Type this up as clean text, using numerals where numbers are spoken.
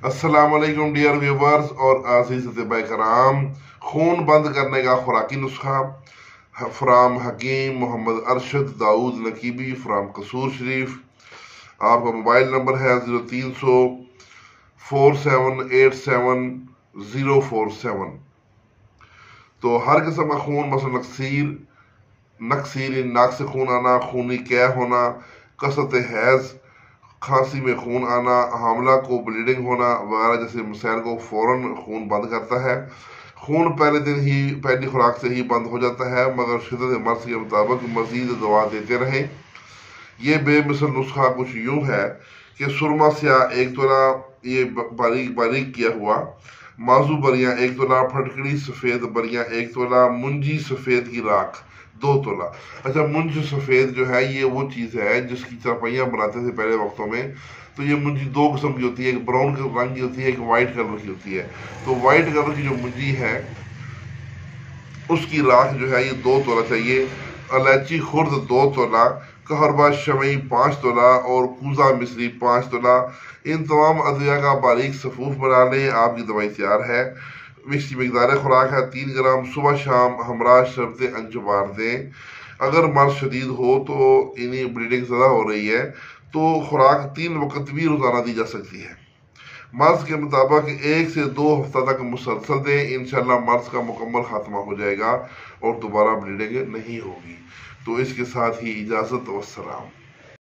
अस्सलाम वालेकुम dear viewers और अज़ीज़ अतिबाए कराम। खून बंद करने का खुराकी नुस्खा फ्राम हकीम मोहम्मद अरशद दाऊद नकीबी फ्राम कसूर शरीफ। आपका मोबाइल नंबर है 03004787 तो हर किस्म का खून मसलन नक्सीर नाक से खून आना, खूनी कै होना, कसरत हैज़, खांसी में खून आना, हामला को ब्लीडिंग होना वगैरह जैसे मसाइल को फौरन खून बंद करता है। खून पहले दिन ही पहली खुराक से ही बंद हो जाता है, मगर शिद्दत मर्ज के मुताबिक मजीद दवा देते रहें। ये बेमिसल नुस्खा कुछ यूं है कि सुरमा स्याह 1 तोला, ये बारीक बारीक किया हुआ, माजू बरियां 1 तोला, फटकड़ी सफ़ेद बरियां 1 तोला, मुंजी सफ़ेद की राख 2 तोला। अच्छा, मुंजी सफ़ेद जो है ये वो चीज़ है जिसकी चारपाइयाँ बनाते थे पहले वक्तों में। तो ये मुंजी 2 किस्म की होती है, एक ब्राउन रंग की होती है, एक वाइट कलर की होती है। तो वाइट कलर की जो मुंजी है उसकी राख जो है ये 2 तोला चाहिए। इलायची खुर्द 2 तोला, कहरबा शमई 5 तोला और कूजा मिश्री 5 तोला। इन तमाम अदविया का बारीक सफूफ बना लें, आपकी दवाई तैयार है। इसकी मकदार खुराक है 3 ग्राम, सुबह शाम हमरा शरबत अंजुबार दें। अगर मर्ज शदीद हो तो इन्हीं ब्लीडिंग ज़्यादा हो रही है तो खुराक 3 वक्त भी रोज़ाना दी जा सकती है। मर्ज के मुताबिक 1 से 2 हफ्ता तक मुसलसल दें, इंशाल्लाह मर्ज का मुकम्मल खात्मा हो जाएगा और दोबारा ब्लीडिंग नहीं होगी। तो इसके साथ ही इजाज़त, वस्सलाम।